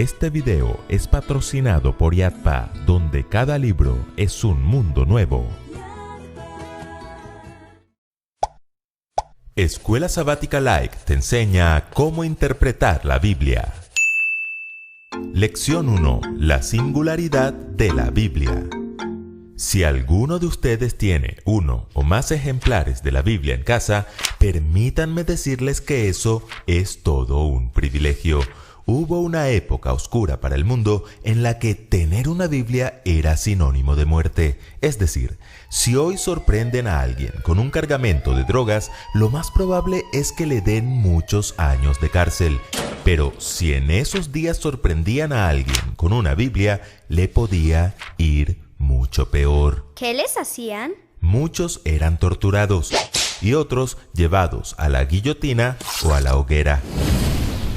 Este video es patrocinado por Yadpa, donde cada libro es un mundo nuevo. Escuela Sabática Like te enseña cómo interpretar la Biblia. Lección 1. La singularidad de la Biblia. Si alguno de ustedes tiene uno o más ejemplares de la Biblia en casa, permítanme decirles que eso es todo un privilegio. Hubo una época oscura para el mundo en la que tener una Biblia era sinónimo de muerte. Es decir, si hoy sorprenden a alguien con un cargamento de drogas, lo más probable es que le den muchos años de cárcel. Pero si en esos días sorprendían a alguien con una Biblia, le podía ir mucho peor. ¿Qué les hacían? Muchos eran torturados y otros llevados a la guillotina o a la hoguera.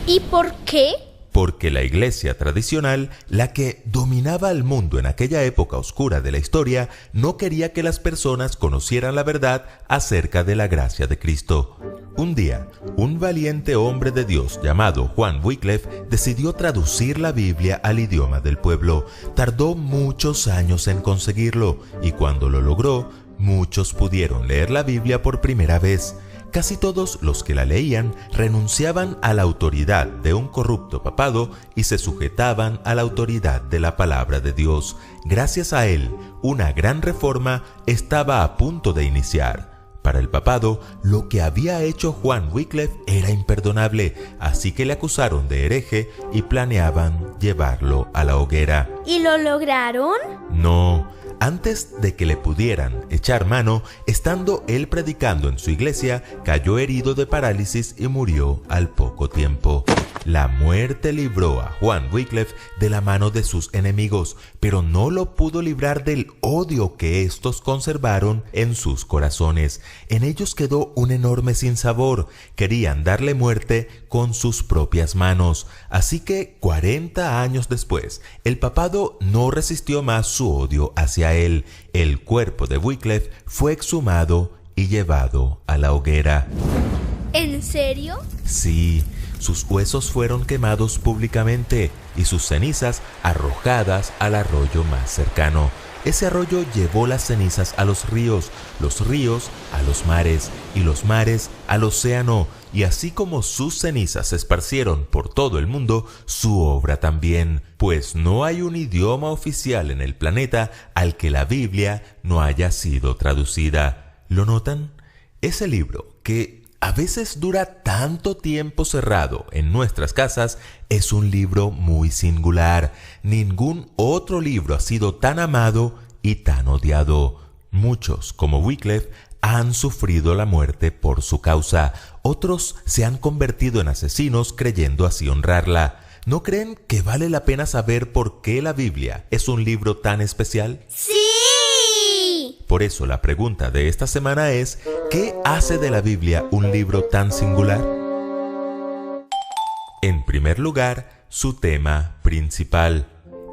¿Y por qué? Porque la iglesia tradicional, la que dominaba el mundo en aquella época oscura de la historia, no quería que las personas conocieran la verdad acerca de la gracia de Cristo. Un día, un valiente hombre de Dios llamado Juan Wycliffe decidió traducir la Biblia al idioma del pueblo. Tardó muchos años en conseguirlo y cuando lo logró, muchos pudieron leer la Biblia por primera vez. Casi todos los que la leían renunciaban a la autoridad de un corrupto papado y se sujetaban a la autoridad de la palabra de Dios. Gracias a él, una gran reforma estaba a punto de iniciar. Para el papado, lo que había hecho Juan Wycliffe era imperdonable, así que le acusaron de hereje y planeaban llevarlo a la hoguera. ¿Y lo lograron? No. Antes de que le pudieran echar mano, estando él predicando en su iglesia, cayó herido de parálisis y murió al poco tiempo. La muerte libró a Juan Wycliffe de la mano de sus enemigos, pero no lo pudo librar del odio que éstos conservaron en sus corazones. En ellos quedó un enorme sinsabor. Querían darle muerte con sus propias manos. Así que 40 años después, el papado no resistió más su odio hacia él. El cuerpo de Wycliffe fue exhumado y llevado a la hoguera. ¿En serio? Sí. Sus huesos fueron quemados públicamente y sus cenizas arrojadas al arroyo más cercano. Ese arroyo llevó las cenizas a los ríos a los mares y los mares al océano. Y así como sus cenizas se esparcieron por todo el mundo, su obra también, pues no hay un idioma oficial en el planeta al que la Biblia no haya sido traducida. ¿Lo notan? Ese libro que a veces dura tanto tiempo cerrado en nuestras casas es un libro muy singular. Ningún otro libro ha sido tan amado y tan odiado. Muchos, como Wycliffe, han sufrido la muerte por su causa. Otros se han convertido en asesinos creyendo así honrarla. ¿No creen que vale la pena saber por qué la Biblia es un libro tan especial? ¡Sí! Por eso la pregunta de esta semana es, ¿qué hace de la Biblia un libro tan singular? En primer lugar, su tema principal.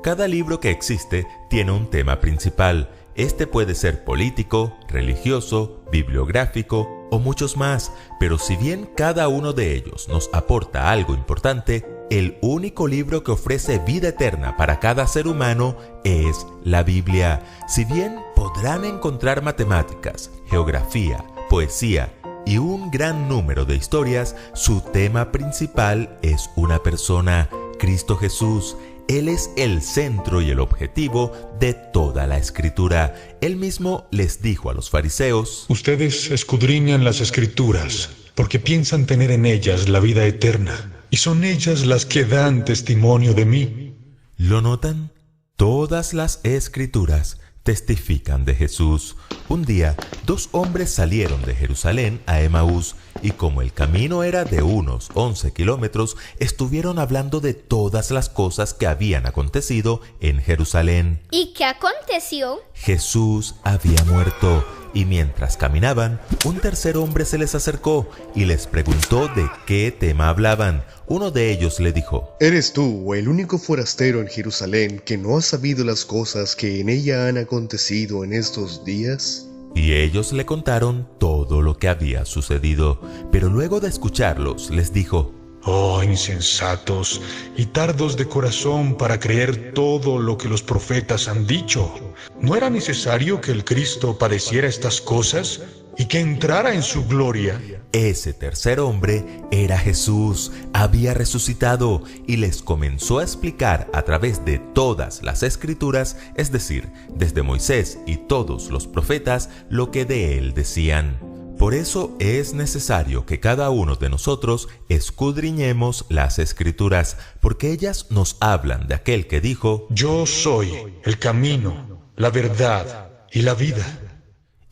Cada libro que existe tiene un tema principal. Este puede ser político, religioso, bibliográfico o muchos más, pero si bien cada uno de ellos nos aporta algo importante, el único libro que ofrece vida eterna para cada ser humano es la Biblia. Si bien podrán encontrar matemáticas, geografía, poesía y un gran número de historias, su tema principal es una persona, Cristo Jesús. Él es el centro y el objetivo de toda la Escritura. Él mismo les dijo a los fariseos: Ustedes escudriñan las Escrituras porque piensan tener en ellas la vida eterna, y son ellas las que dan testimonio de mí. ¿Lo notan? Todas las Escrituras testifican de Jesús. Un día, dos hombres salieron de Jerusalén a Emaús y como el camino era de unos 11 kilómetros, estuvieron hablando de todas las cosas que habían acontecido en Jerusalén. ¿Y qué aconteció? Jesús había muerto y mientras caminaban, un tercer hombre se les acercó y les preguntó de qué tema hablaban. Uno de ellos le dijo: ¿Eres tú el único forastero en Jerusalén que no ha sabido las cosas que en ella han acontecido en estos días? Y ellos le contaron todo lo que había sucedido, pero luego de escucharlos les dijo: Oh, insensatos y tardos de corazón para creer todo lo que los profetas han dicho. ¿No era necesario que el Cristo padeciera estas cosas y que entrara en su gloria? Ese tercer hombre era Jesús, había resucitado y les comenzó a explicar a través de todas las escrituras, es decir, desde Moisés y todos los profetas, lo que de él decían. Por eso es necesario que cada uno de nosotros escudriñemos las escrituras, porque ellas nos hablan de aquel que dijo: Yo soy el camino, la verdad y la vida.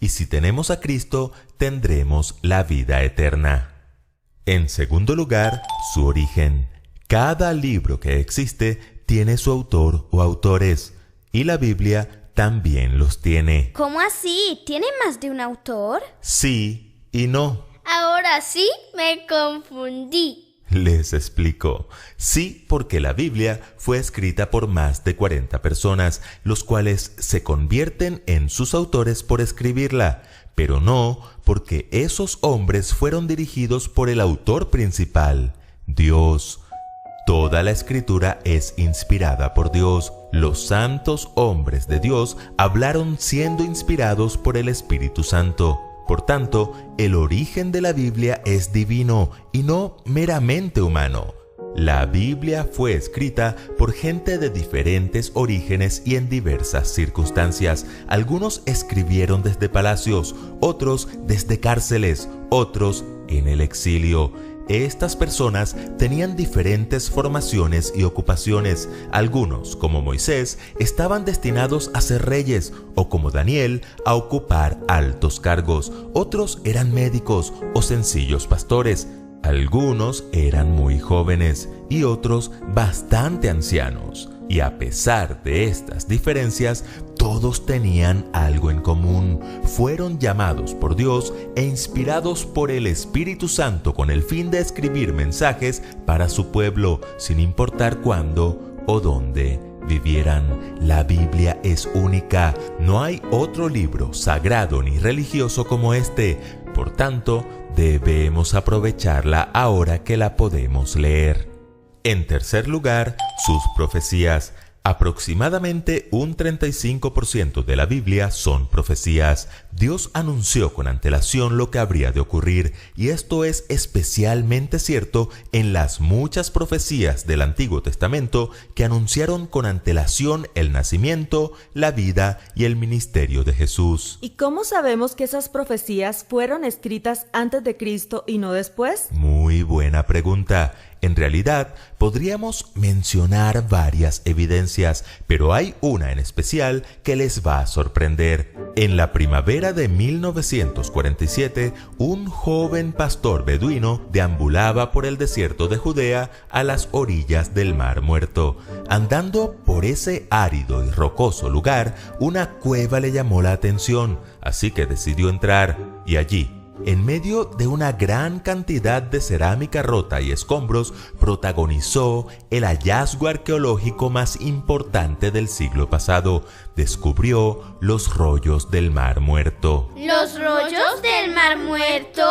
Y si tenemos a Cristo, tendremos la vida eterna. En segundo lugar, su origen. Cada libro que existe tiene su autor o autores, y la Biblia también los tiene. ¿Cómo así? ¿Tiene más de un autor? Sí y no. Ahora sí me confundí. Les explico. Sí, porque la Biblia fue escrita por más de 40 personas, los cuales se convierten en sus autores por escribirla, pero no porque esos hombres fueron dirigidos por el autor principal, Dios. Toda la escritura es inspirada por Dios. Los santos hombres de Dios hablaron siendo inspirados por el Espíritu Santo. Por tanto, el origen de la Biblia es divino y no meramente humano. La Biblia fue escrita por gente de diferentes orígenes y en diversas circunstancias. Algunos escribieron desde palacios, otros desde cárceles, otros en el exilio. Estas personas tenían diferentes formaciones y ocupaciones. Algunos, como Moisés, estaban destinados a ser reyes, o como Daniel, a ocupar altos cargos. Otros eran médicos o sencillos pastores. Algunos eran muy jóvenes y otros bastante ancianos. Y a pesar de estas diferencias, todos tenían algo en común. Fueron llamados por Dios e inspirados por el Espíritu Santo con el fin de escribir mensajes para su pueblo, sin importar cuándo o dónde vivieran. La Biblia es única. No hay otro libro sagrado ni religioso como este. Por tanto, debemos aprovecharla ahora que la podemos leer. En tercer lugar, sus profecías. Aproximadamente un 35% de la Biblia son profecías. Dios anunció con antelación lo que habría de ocurrir, y esto es especialmente cierto en las muchas profecías del Antiguo Testamento que anunciaron con antelación el nacimiento, la vida y el ministerio de Jesús. ¿Y cómo sabemos que esas profecías fueron escritas antes de Cristo y no después? Muy buena pregunta. En realidad, podríamos mencionar varias evidencias, pero hay una en especial que les va a sorprender. En la primavera de 1947, un joven pastor beduino deambulaba por el desierto de Judea a las orillas del Mar Muerto. Andando por ese árido y rocoso lugar, una cueva le llamó la atención, así que decidió entrar, y allí, en medio de una gran cantidad de cerámica rota y escombros, protagonizó el hallazgo arqueológico más importante del siglo pasado. Descubrió los rollos del Mar Muerto. ¿Los rollos del Mar Muerto?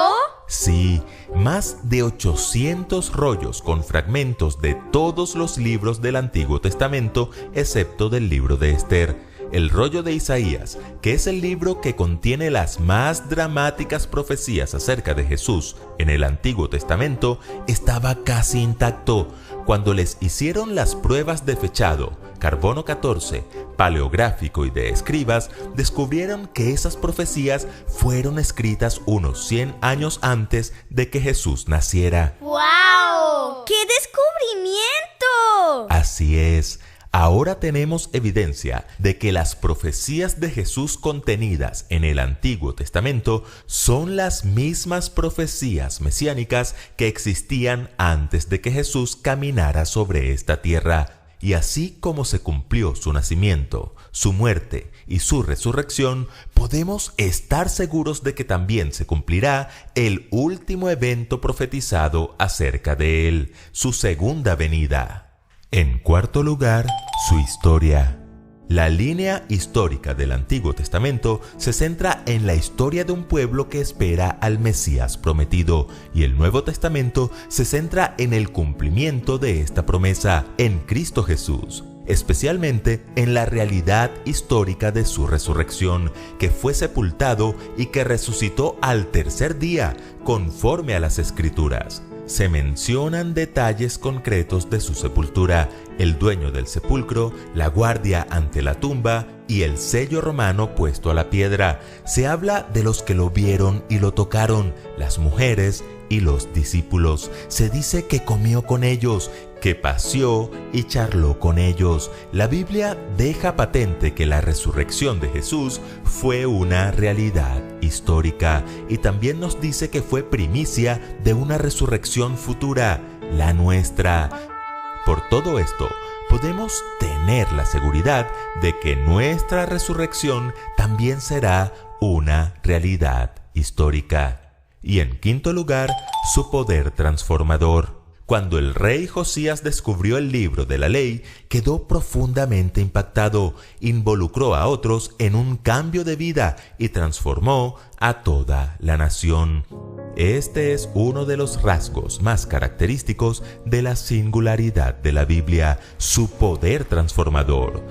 Sí, más de 800 rollos con fragmentos de todos los libros del Antiguo Testamento, excepto del libro de Esther. El rollo de Isaías, que es el libro que contiene las más dramáticas profecías acerca de Jesús en el Antiguo Testamento, estaba casi intacto. Cuando les hicieron las pruebas de fechado, carbono 14, paleográfico y de escribas, descubrieron que esas profecías fueron escritas unos 100 años antes de que Jesús naciera. ¡Wow! ¡Qué descubrimiento! Así es. Ahora tenemos evidencia de que las profecías de Jesús contenidas en el Antiguo Testamento son las mismas profecías mesiánicas que existían antes de que Jesús caminara sobre esta tierra. Y así como se cumplió su nacimiento, su muerte y su resurrección, podemos estar seguros de que también se cumplirá el último evento profetizado acerca de él, su segunda venida. En cuarto lugar, su historia. La línea histórica del Antiguo Testamento se centra en la historia de un pueblo que espera al Mesías prometido, y el Nuevo Testamento se centra en el cumplimiento de esta promesa en Cristo Jesús, especialmente en la realidad histórica de su resurrección, que fue sepultado y que resucitó al tercer día, conforme a las Escrituras. Se mencionan detalles concretos de su sepultura, el dueño del sepulcro, la guardia ante la tumba y el sello romano puesto a la piedra. Se habla de los que lo vieron y lo tocaron, las mujeres y los discípulos. Se dice que comió con ellos, que paseó y charló con ellos. La Biblia deja patente que la resurrección de Jesús fue una realidad histórica, y también nos dice que fue primicia de una resurrección futura, la nuestra. Por todo esto, podemos tener la seguridad de que nuestra resurrección también será una realidad histórica. Y en quinto lugar, su poder transformador. Cuando el rey Josías descubrió el libro de la ley, quedó profundamente impactado, involucró a otros en un cambio de vida y transformó a toda la nación. Este es uno de los rasgos más característicos de la singularidad de la Biblia, su poder transformador.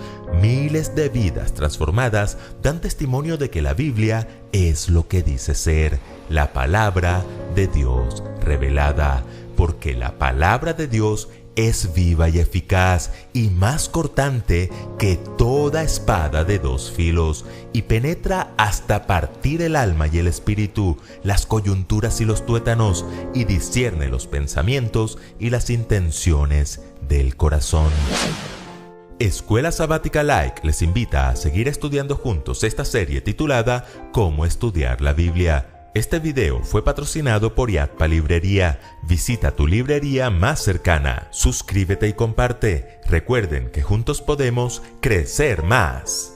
Miles de vidas transformadas dan testimonio de que la Biblia es lo que dice ser, la palabra de Dios revelada, porque la palabra de Dios es viva y eficaz y más cortante que toda espada de dos filos, y penetra hasta partir el alma y el espíritu, las coyunturas y los tuétanos, y discierne los pensamientos y las intenciones del corazón. Escuela Sabática Like les invita a seguir estudiando juntos esta serie titulada Cómo estudiar la Biblia. Este video fue patrocinado por Yadpa Librería. Visita tu librería más cercana, suscríbete y comparte. Recuerden que juntos podemos crecer más.